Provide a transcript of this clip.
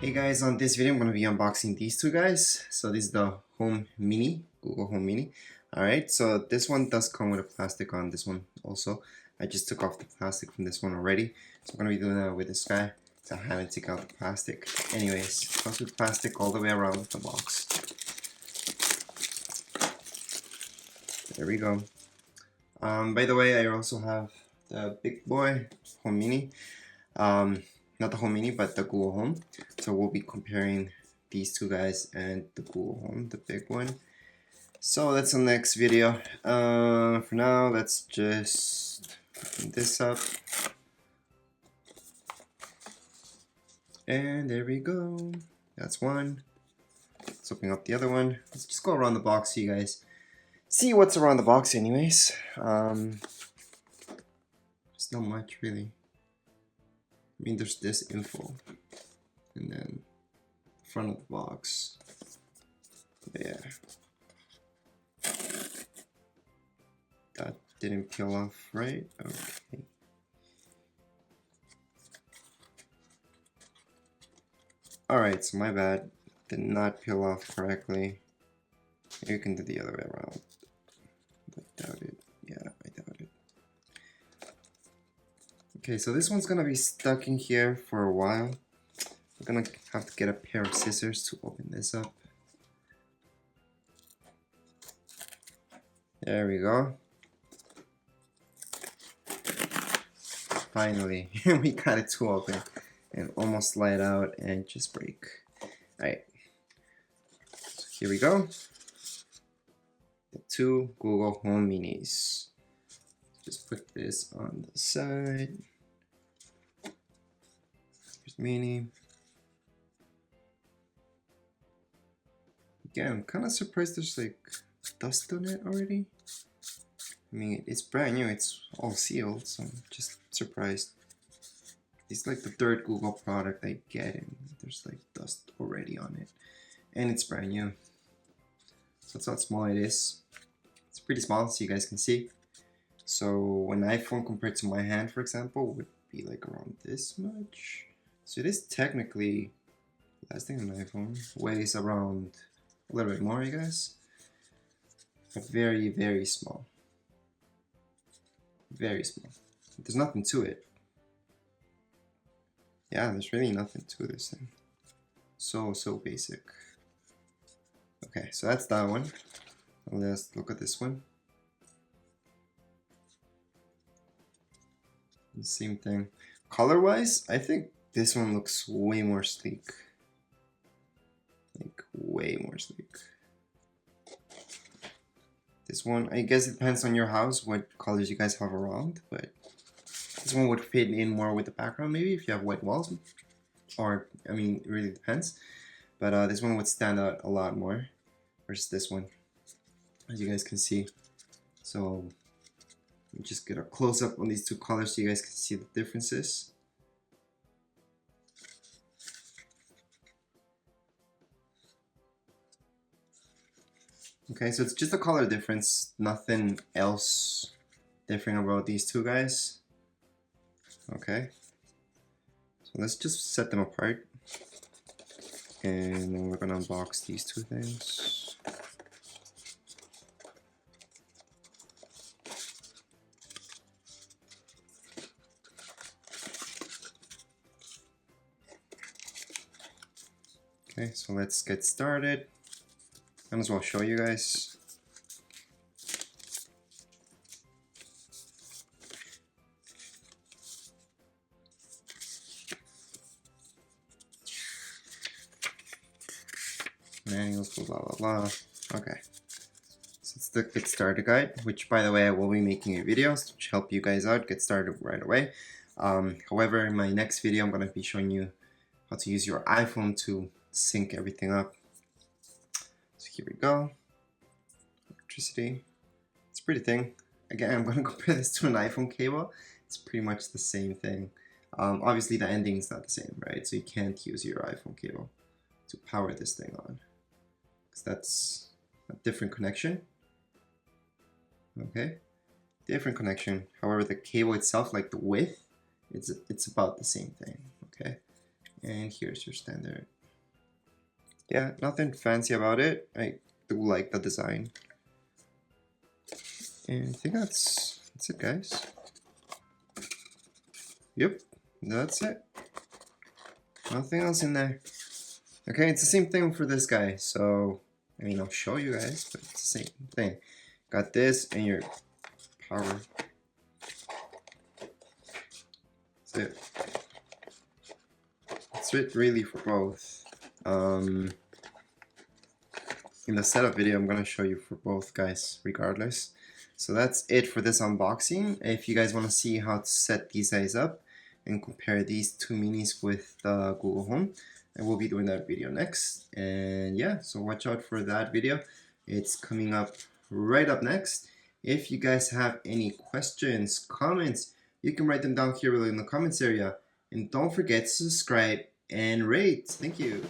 Hey guys, on this video I'm going to be unboxing these two guys. So this is the Home Mini, Google Home Mini. Alright, so this one does come with a plastic on this one also. I just took off the plastic from this one already. So I'm going to be doing that with this guy. So I haven't taken out the plastic. Anyways, it comes with plastic all the way around the box. There we go. By the way, I also have the big boy Home Mini. Not the Home Mini, but the Google Home. So we'll be comparing these two guys and the Google Home, the big one. So that's the next video. For now, let's just open this up. And there we go. That's one. Let's open up the other one. Let's just go around the box so you guys see what's around the box anyways. There's not much really. I mean, there's this info, and then the front of the box. Yeah, that didn't peel off, right? Okay. Alright, so my bad. Did not peel off correctly. Maybe you can do the other way around. I doubt it. Yeah, I doubt it. Okay, so this one's gonna be stuck in here for a while. We're gonna have to get a pair of scissors to open this up. There we go. Finally, we got it to open and almost slide out and just break. Alright, so here we go. The two Google Home Minis. Just put this on the side. Here's Mini. Again, I'm kind of surprised there's like dust on it already. I mean, it's brand new, it's all sealed, so I'm just surprised. It's like the third Google product I get and there's like dust already on it. And it's brand new. So that's how small it is. It's pretty small, so you guys can see. So an iPhone compared to my hand, for example, would be like around this much. So it is technically less than an iPhone. Weighs around a little bit more, I guess. But very, very small. Very small. There's nothing to it. Yeah, there's really nothing to this thing. So basic. Okay, so that's that one. Let's look at this one. Same thing. Color-wise, I think this one looks way more sleek. Like, way more sleek. This one, I guess it depends on your house, what colors you guys have around, but this one would fit in more with the background maybe if you have white walls. Or, I mean, it really depends. But this one would stand out a lot more versus this one, as you guys can see. So, let me just get a close-up on these two colors so you guys can see the differences. Okay, so it's just a color difference, nothing else different about these two guys. Okay, so let's just set them apart. And then we're gonna unbox these two things. Okay, so let's get started. Might as well show you guys. Manuals, blah blah blah. Okay. So it's the Get Started guide, which by the way I will be making a video to help you guys out, get started right away. However, in my next video I'm going to be showing you how to use your iPhone to sync everything up. So here we go. Electricity. It's a pretty thing. Again, I'm going to compare this to an iPhone cable. It's pretty much the same thing. Obviously the ending is not the same, right? So you can't use your iPhone cable to power this thing on, because that's a different connection. Okay, different connection. However, the cable itself, like the width, it's about the same thing. Okay, And here's your standard. Yeah, nothing fancy about it. I do like the design. And I think that's it, guys. Yep, that's it. Nothing else in there. Okay, it's the same thing for this guy. So, I mean, I'll show you guys, but it's the same thing. Got this and your power. That's it. That's it really for both. In the setup video, I'm gonna show you for both guys regardless. So that's it for this unboxing. If you guys want to see how to set these guys up and compare these two minis with the Google Home, I will be doing that video next. And yeah, so watch out for that video. It's coming up right up next. If you guys have any questions, comments, you can write them down here below in the comments area. And don't forget to subscribe and rate. Thank you.